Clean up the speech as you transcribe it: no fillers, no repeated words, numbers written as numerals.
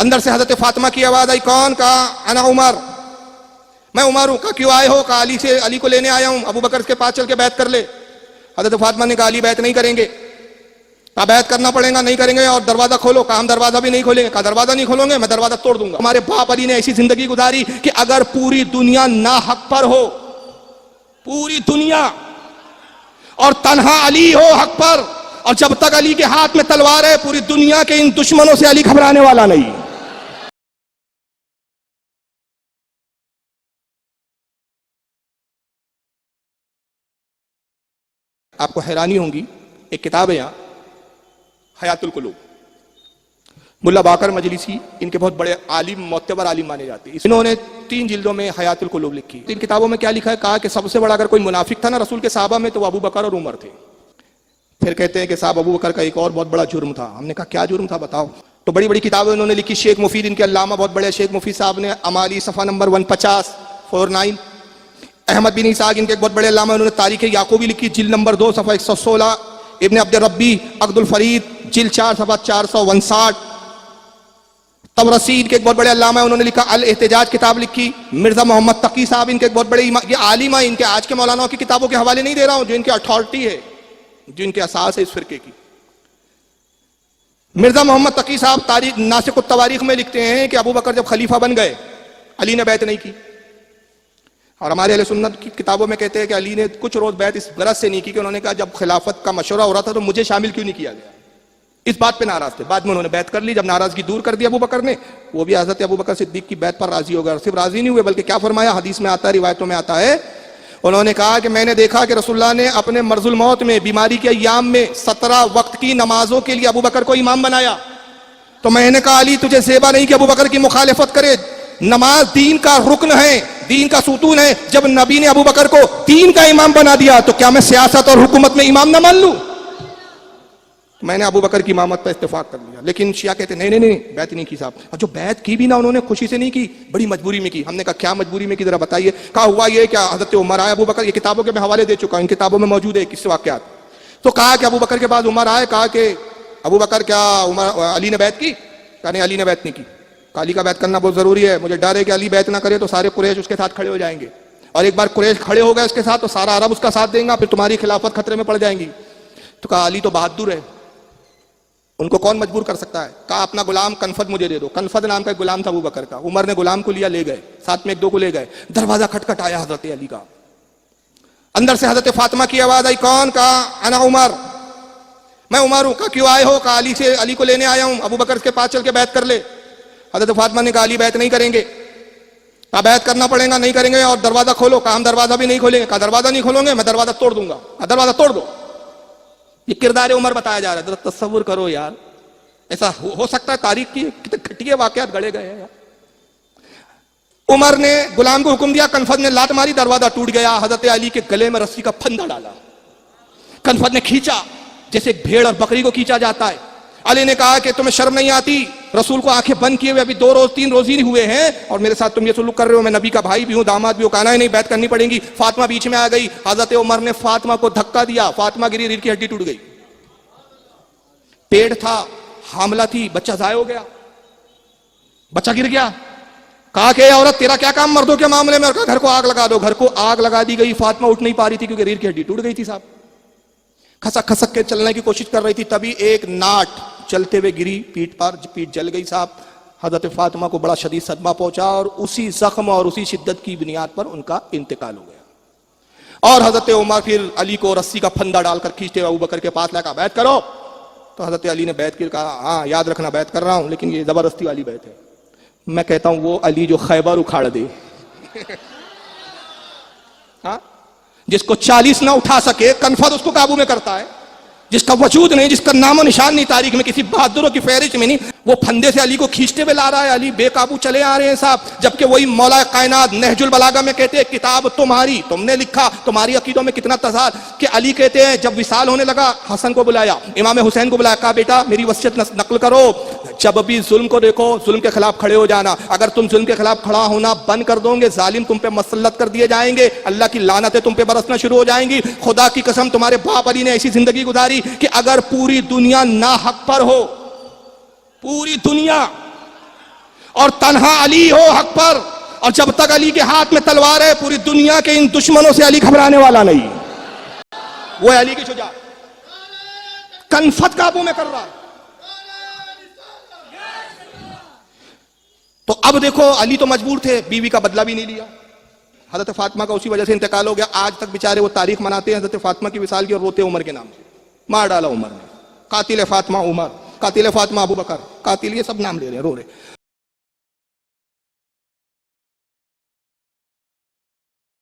अंदर से हजरत फातिमा की आवाज आई, कौन? कहा अना उमर, मैं उमर हूं। कहा क्यों आए हो? कहा अली को लेने आया हूं, अबू बकर के पास चल के बैत कर ले। हजरत फातिमा ने कहा अली बैत नहीं करेंगे। कहा बैत करना पड़ेगा, नहीं करेंगे और दरवाजा खोलो। कहा हम दरवाजा भी नहीं खोलेंगे। कहा दरवाजा नहीं खोलोगे, मैं दरवाजा तोड़ दूंगा। हमारे बाप अली ने ऐसी जिंदगी गुजारी कि अगर पूरी दुनिया ना हक पर हो, पूरी दुनिया, और तन्हा अली हो हक पर, और जब तक अली के हाथ में तलवार है, पूरी दुनिया के इन दुश्मनों से अली घबराने वाला नहीं। आपको हैरानी होगी, एक किताब है यहां, हयातुल कुलूब, मुल्ला बाकर मजलिसी, इनके बहुत बड़े आलिम, मोतबर आलिम माने जाते हैं। इन्होंने 3 जिल्दों में हयातुल कुलूब लिखी। इन किताबों में क्या लिखा है? कहा कि सबसे बड़ा अगर कोई मुनाफिक था ना रसूल के साहबा में, तो वो अबू बकर और उमर थे। फिर कहते हैं कि साहब अबू बकर का एक और बहुत बड़ा जुर्म था। हमने कहा क्या जुर्म था, बताओ। तो बड़ी बड़ी किताबें उन्होंने लिखी। शेख मुफीद, इनके अल्लामा बहुत बड़े शेख मुफीद साहब ने अमाली सफ़ा नंबर 150-49। अहमद बिन इसाक, इनके बहुत बड़े अल्लामा, उन्होंने तारीख याकूबी लिखी, जिल्द नंबर 2 सफ़ा 116। इब्न अब्द रब्बी अब्दुल फरीद, जिल्द 4 सफ़ा 459। तबरसी के एक बहुत बड़े अल्लामा है, उन्होंने लिखा अल एहतिजाज किताब लिखी। मिर्जा मोहम्मद तकी साहब, इनके बहुत बड़े ये आलिम है, इनके आज के मौलानाओं की किताबों के हवाले नहीं दे रहा हूं, जो इनकी अथॉरिटी है, जो इनके असास है इस फिरके की। मिर्जा मोहम्मद तकी साहब तारीख नासिक तवारीख में लिखते हैं कि अबू बकर जब खलीफा बन गए, अली ने बैत नहीं की। और हमारे अहले सुन्नत की किताबों में कहते हैं कि अली ने कुछ रोज बैत इस गरज से नहीं की कि उन्होंने कहा जब खिलाफत का मशवरा हो रहा था तो मुझे शामिल क्यों नहीं किया गया। इस बात पे नाराज थे। बाद में उन्होंने बैत कर ली, जब नाराजगी दूर कर दी अबू बकर ने, वो भी हजरत अबू बकर सिद्दीक की बैत पर राजी हो गए। सिर्फ राजी नहीं हुए, बल्कि क्या फरमाया, हदीस में आता है, रिवायतों में आता है, उन्होंने कहा कि मैंने देखा कि रसूलुल्लाह ने अपने मर्जुल मौत में, बीमारी के अय्याम में 17 वक्त की नमाजों के लिए अबू बकर को इमाम बनाया। तो मैंने कहा अली तुझे सेवा नहीं कि अबू बकर की मुखालिफत करे, नमाज दीन का रुकन है, दीन का सुतून है। जब नबी ने अबू बकर को दीन का इमाम बना दिया तो क्या मैं सियासत और हुकूमत में इमाम ना मान लूं? मैंने अबू बकर की इमामत पर इत्तेफाक कर लिया। लेकिन शिया कहते नहीं नहीं नहीं, बैत नहीं की साहब। और जो बैत की भी ना उन्होंने खुशी से नहीं की, बड़ी मजबूरी में की। हमने कहा क्या मजबूरी में की, जरा बताइए। कहा हुआ ये क्या हजरत उमर आए, अबू बकर, ये किताबों के मैं हवाले दे चुका हूं, इन किताबों में मौजूद है किस्से वाकयात। तो कहा कि अबू बकर के बाद उमर आए, कहा कि अबू बकर क्या उमर अली ने बैत की? कहा नहीं अली ने बैत नहीं की। अली का बैत करना बहुत जरूरी है, मुझे डर है कि अली बैत ना करे तो सारे कुरैश उसके साथ खड़े हो जाएंगे, और एक बार कुरैश खड़े हो गए उसके साथ तो सारा अरब उसका साथ देगा, फिर तुम्हारी खिलाफत खतरे में पड़ जाएंगी। तो कहा अली तो बहादुर है, उनको कौन मजबूर कर सकता है। कहा अपना गुलाम कनफद मुझे दे दो। कनफद नाम का एक गुलाम था अबू बकर का। उमर ने गुलाम को लिया, ले गए, साथ में 1-2 को ले गए। दरवाजा खटखटाया हजरत अली का। अंदर से हजरत फातिमा की आवाज आई, कौन? कहा अना उमर, मैं उमर हूं। कहा क्यों आए हो? कहा अली को लेने आया हूं, अबू बकर के पास चल के बैत कर ले। हजरत फातिमा ने कहा अली बैत नहीं करेंगे। कहा बैत करना पड़ेगा, नहीं करेंगे और दरवाजा खोलो। कहा हम दरवाजा भी नहीं खोलेंगे। कहा दरवाजा नहीं खोलोगे, मैं दरवाजा तोड़ दूंगा। दरवाजा तोड़ दो। ये किरदार उमर बताया जा रहा है। जरा तस्वुर करो यार, ऐसा हो सकता है? तारीख की कितने घटिया वाकयात गढ़े गए हैं यार। उमर ने गुलाम को हुक्म दिया, कनफद ने लात मारी, दरवाजा टूट गया। हजरत अली के गले में रस्सी का फंदा डाला, कनफद ने खींचा जैसे एक भेड़ और बकरी को खींचा जाता है। अली ने कहा कि तुम्हें शर्म नहीं आती, रसूल को आंखें बंद किए हुए अभी 2 रोज 3 रोज ही हुए हैं और मेरे साथ तुम ये सुलूक कर रहे हो। मैं नबी का भाई भी हूं, दामाद भी हूं। कहना ही नहीं, बैत करनी पड़ेगी। फातिमा बीच में आ गई। हजरत उमर ने फातिमा को धक्का दिया, फातिमा गिरी, रीढ़ की हड्डी टूट गई। पेड़ था, हामला थी, बच्चा जाया हो गया, बच्चा गिर गया। कहा कि औरत तेरा क्या काम मर्दों के मामले में? और घर को आग लगा दो। घर को आग लगा दी गई। फातिमा उठ नहीं पा रही थी क्योंकि रीढ़ की हड्डी टूट गई थी साहब। खसक खसक के चलने की कोशिश कर रही थी, तभी एक नाट चलते हुए गिरी पीठ पर, पीठ जल गई साहब। हजरत फातिमा को बड़ा शदीद सदमा पहुंचा और उसी जख्म और उसी शिद्दत की बुनियाद पर उनका इंतकाल हो गया। और हजरत उमर फिर अली को रस्सी का फंदा डालकर खींचते हुए अबू बकर के पास लाकर बैत करो। तो हजरत अली ने बैत की, कहा हाँ याद रखना बैत कर रहा हूं, लेकिन ये जबरदस्ती वाली बैत है। मैं कहता हूं वो अली जो खैबर उखाड़ दे हाँ, जिसको 40 ना उठा सके, कनफद उसको काबू में करता है, जिसका वजूद नहीं, जिसका नामो निशान नहीं तारीख में, किसी बहादुरों की फहरिस्त में नहीं, वो फंदे से अली को खींचते हुए ला रहा है। अली बेकाबू चले आ रहे हैं साहब। जबकि वही मौला कायनात नहजुल बलागा में कहते हैं किताब तुम्हारी, तुमने लिखा, तुम्हारी अकीदों में कितना तजाद। कि अली कहते हैं जब विसाल होने लगा, हसन को बुलाया, इमाम हुसैन को बुलाया, कहा बेटा मेरी वसीयत नकल करो, जब भी जुल्म को देखो जुल्म के खिलाफ खड़े हो जाना। अगर तुम जुल्म के खिलाफ खड़ा होना बंद कर दोगे, जालिम तुम पे मसल्लत कर दिए जाएंगे, अल्लाह की लानतें तुम पे बरसना शुरू हो जाएंगी। खुदा की कसम तुम्हारे बाप अली ने ऐसी जिंदगी गुजारी कि अगर पूरी दुनिया ना हक पर हो, पूरी दुनिया, और तन्हा अली हो हक पर, और जब तक अली के हाथ में तलवार है पूरी दुनिया के इन दुश्मनों से अली घबराने वाला नहीं। वो है अली की शुजाअत, कनफत काबू में कर रहा है। तो अब देखो अली तो मजबूर थे, बीवी का बदला भी नहीं लिया। हजरत फातिमा का उसी वजह से इंतकाल हो गया। आज तक बेचारे वो तारीख मनाते हैं हजरत फातिमा की विसाल की और रोते उमर के नाम से। मार डाला उमर ने, कातिल फातिमा उमर, कातिल फातिमा अबू बकर, कातिल, ये सब नाम ले रहे हैं, रो रहे।